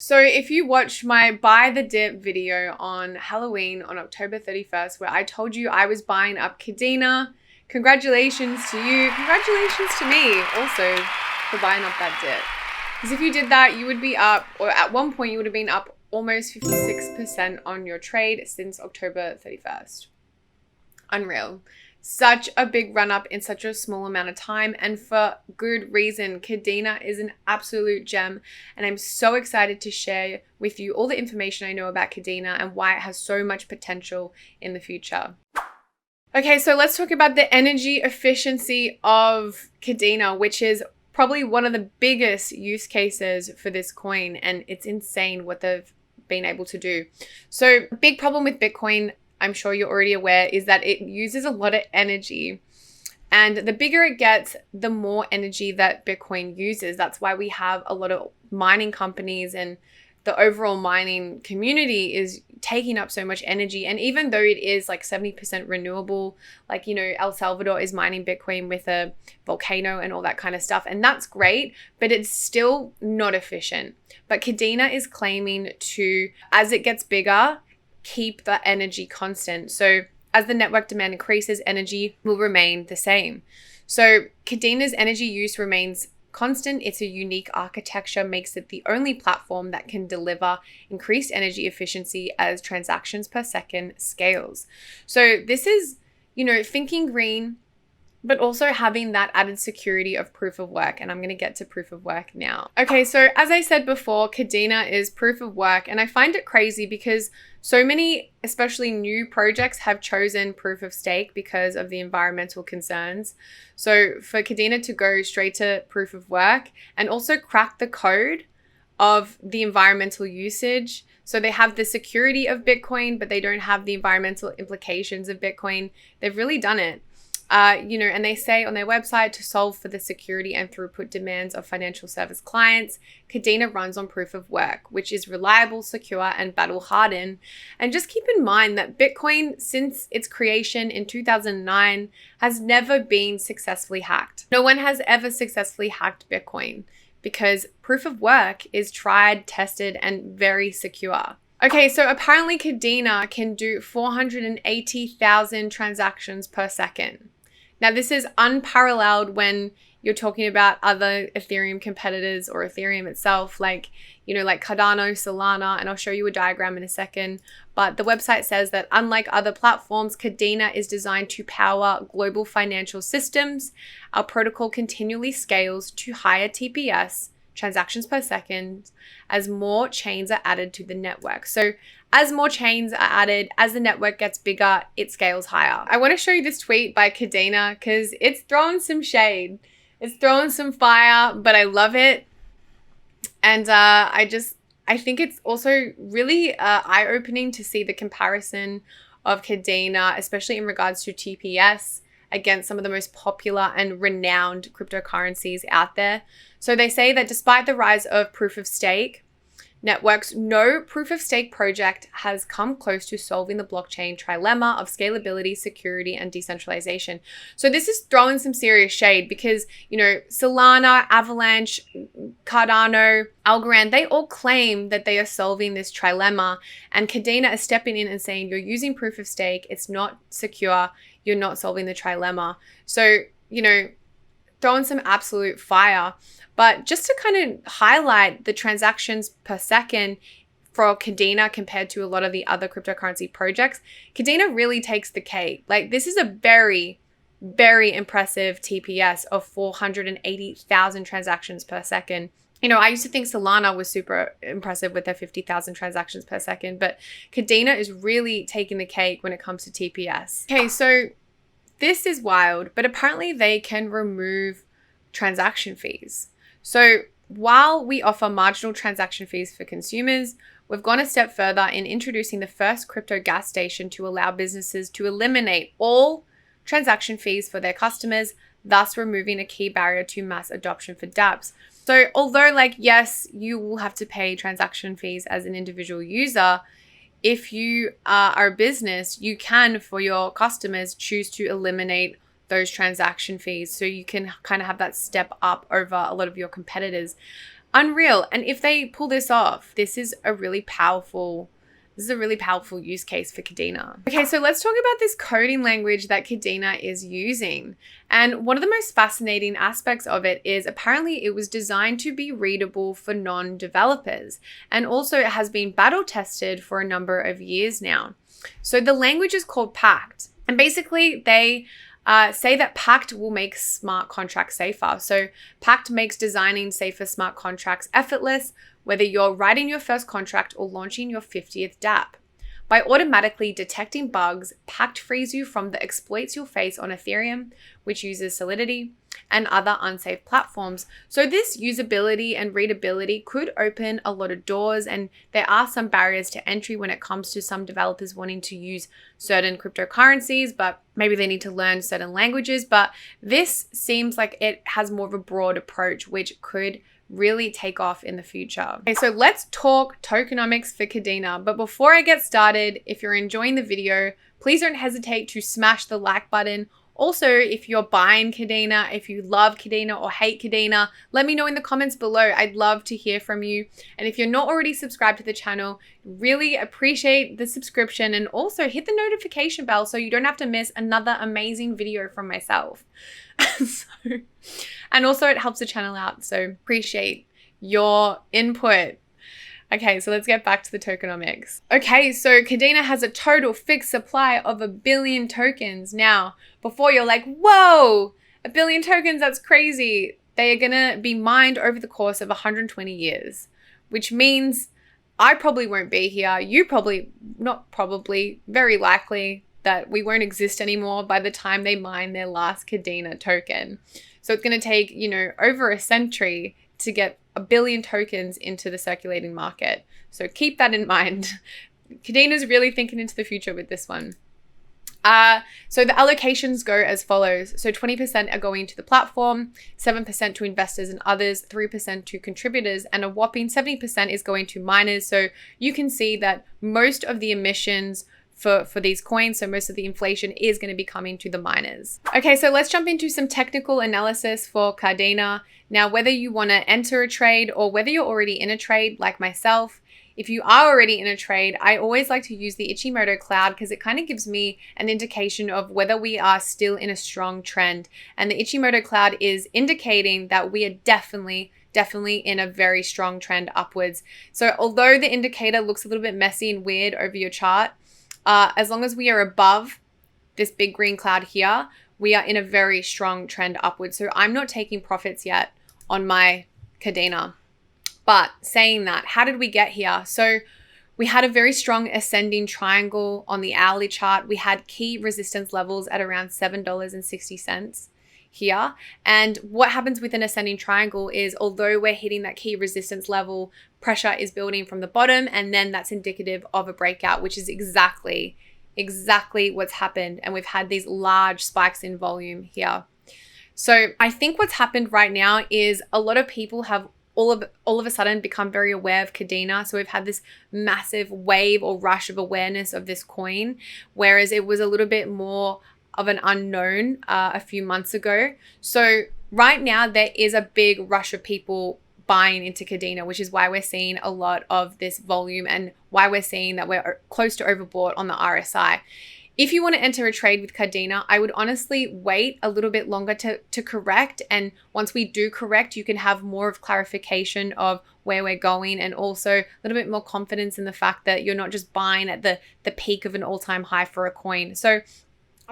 So if you watched my buy the dip video on Halloween on October 31st, where I told you I was buying up Kadena, congratulations to you. Congratulations to me also for buying up that dip. Because if you did that, you would be up, or at one point you would have been up almost 56% on your trade since October 31st. Unreal. Such a big run up in such a small amount of time, and for good reason. Kadena is an absolute gem, and I'm so excited to share with you all the information I know about Kadena and why it has so much potential in the future. Okay, so let's talk about the energy efficiency of Kadena, which is probably one of the biggest use cases for this coin, and it's insane what they've been able to do. So, big problem with Bitcoin, I'm sure you're already aware, is that it uses a lot of energy. And the bigger it gets, the more energy that Bitcoin uses. That's why we have a lot of mining companies, and the overall mining community is taking up so much energy. And even though it is like 70% renewable, like, El Salvador is mining Bitcoin with a volcano and all that kind of stuff. And that's great, but it's still not efficient. But Kadena is claiming to, as it gets bigger, keep the energy constant. So as the network demand increases, energy will remain the same. So Kadena's energy use remains constant. It's a unique architecture, makes it the only platform that can deliver increased energy efficiency as transactions per second scales. So this is, thinking green, but also having that added security of proof of work. And I'm going to get to proof of work now. Okay, so as I said before, Kadena is proof of work. And I find it crazy because so many, especially new projects, have chosen proof of stake because of the environmental concerns. So for Kadena to go straight to proof of work and also crack the code of the environmental usage. So they have the security of Bitcoin, but they don't have the environmental implications of Bitcoin. They've really done it. And they say on their website, to solve for the security and throughput demands of financial service clients, Kadena runs on proof of work, which is reliable, secure, and battle hardened. And just keep in mind that Bitcoin, since its creation in 2009, has never been successfully hacked. No one has ever successfully hacked Bitcoin because proof of work is tried, tested, and very secure. Okay, so apparently Kadena can do 480,000 transactions per second. Now, this is unparalleled when you're talking about other Ethereum competitors or Ethereum itself, like Cardano, Solana, and I'll show you a diagram in a second. But the website says that unlike other platforms, Kadena is designed to power global financial systems. Our protocol continually scales to higher TPS, transactions per second, as more chains are added to the network. So as more chains are added, as the network gets bigger, it scales higher. I want to show you this tweet by Kadena because it's throwing some shade. It's throwing some fire, but I love it. And I think it's also really eye-opening to see the comparison of Kadena, especially in regards to TPS, against some of the most popular and renowned cryptocurrencies out there. So they say that despite the rise of proof of stake networks, no proof of stake project has come close to solving the blockchain trilemma of scalability, security, and decentralization. So this is throwing some serious shade because, Solana, Avalanche, Cardano, Algorand, they all claim that they are solving this trilemma, and Kadena is stepping in and saying, you're using proof of stake, it's not secure, you're not solving the trilemma. So, throwing some absolute fire. But just to kind of highlight the transactions per second for Kadena compared to a lot of the other cryptocurrency projects, Kadena really takes the cake. Like, this is a very, very impressive TPS of 480,000 transactions per second. I used to think Solana was super impressive with their 50,000 transactions per second, but Kadena is really taking the cake when it comes to TPS. Okay, so this is wild, but apparently they can remove transaction fees. So while we offer marginal transaction fees for consumers, we've gone a step further in introducing the first crypto gas station to allow businesses to eliminate all transaction fees for their customers, thus removing a key barrier to mass adoption for dApps. So although, yes, you will have to pay transaction fees as an individual user, if you are a business, you can, for your customers, choose to eliminate those transaction fees. So you can kind of have that step up over a lot of your competitors. Unreal. And if they pull this off, this is a really powerful use case for Kadena. Okay, so let's talk about this coding language that Kadena is using. And one of the most fascinating aspects of it is apparently it was designed to be readable for non-developers. And also it has been battle tested for a number of years now. So the language is called Pact. And basically they say that Pact will make smart contracts safer. So Pact makes designing safer smart contracts effortless, whether you're writing your first contract or launching your 50th dApp. By automatically detecting bugs, Pact frees you from the exploits you'll face on Ethereum, which uses Solidity, and other unsafe platforms. So this usability and readability could open a lot of doors, and there are some barriers to entry when it comes to some developers wanting to use certain cryptocurrencies, but maybe they need to learn certain languages. But this seems like it has more of a broad approach, which could really take off in the future. Okay, so let's talk tokenomics for Kadena. But before I get started, if you're enjoying the video, please don't hesitate to smash the like button. Also, if you're buying Kadena, if you love Kadena or hate Kadena, let me know in the comments below. I'd love to hear from you. And if you're not already subscribed to the channel, really appreciate the subscription, and also hit the notification bell so you don't have to miss another amazing video from myself. And also it helps the channel out, so appreciate your input. Okay, so let's get back to the tokenomics. Okay, so Kadena has a total fixed supply of 1 billion tokens. Now, before you're like, whoa, 1 billion tokens, that's crazy. They are gonna be mined over the course of 120 years, which means I probably won't be here. You probably, not probably, very likely that we won't exist anymore by the time they mine their last Kadena token. So it's gonna take, over a century to get 1 billion tokens into the circulating market. So keep that in mind. Kadena's really thinking into the future with this one. So the allocations go as follows. So 20% are going to the platform, 7% to investors and others, 3% to contributors, and a whopping 70% is going to miners. So you can see that most of the emissions for these coins, so most of the inflation is going to be coming to the miners. Okay, so let's jump into some technical analysis for Kadena. Now, whether you want to enter a trade or whether you're already in a trade like myself, if you are already in a trade, I always like to use the Ichimoto cloud because it kind of gives me an indication of whether we are still in a strong trend. And the Ichimoto cloud is indicating that we are definitely in a very strong trend upwards. So although the indicator looks a little bit messy and weird over your chart, as long as we are above this big green cloud here, we are in a very strong trend upwards. So I'm not taking profits yet on my Kadena. But saying that, how did we get here? So we had a very strong ascending triangle on the hourly chart. We had key resistance levels at around $7.60 here. And what happens with an ascending triangle is, although we're hitting that key resistance level, pressure is building from the bottom, and then that's indicative of a breakout, which is exactly what's happened. And we've had these large spikes in volume here. So I think what's happened right now is a lot of people have all of a sudden become very aware of Kadena. So we've had this massive wave or rush of awareness of this coin, whereas it was a little bit more of an unknown a few months ago. So right now there is a big rush of people buying into Kadena, which is why we're seeing a lot of this volume and why we're seeing that we're close to overbought on the RSI. If you want to enter a trade with Kadena, I would honestly wait a little bit longer to correct. And once we do correct, you can have more of clarification of where we're going, and also a little bit more confidence in the fact that you're not just buying at the peak of an all-time high for a coin. So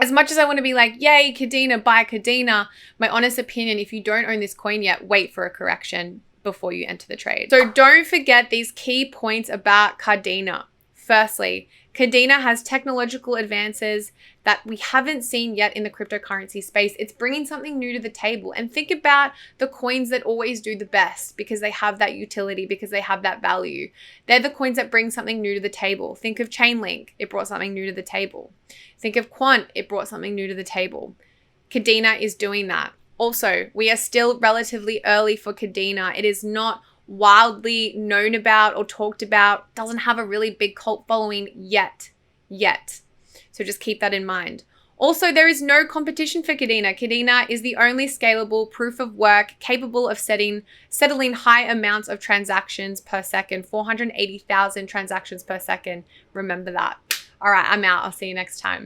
as much as I want to be like, yay, Kadena, buy Kadena, my honest opinion, if you don't own this coin yet, wait for a correction before you enter the trade. So don't forget these key points about Kadena. Firstly, Kadena has technological advances that we haven't seen yet in the cryptocurrency space. It's bringing something new to the table. And think about the coins that always do the best because they have that utility, because they have that value. They're the coins that bring something new to the table. Think of Chainlink, it brought something new to the table. Think of Quant, it brought something new to the table. Kadena is doing that. Also, we are still relatively early for Kadena. It is not wildly known about or talked about, doesn't have a really big cult following yet. So just keep that in mind. Also, there is no competition for Kadena. Kadena is the only scalable proof of work capable of settling high amounts of transactions per second, 480,000 transactions per second. Remember that. All right, I'm out. I'll see you next time.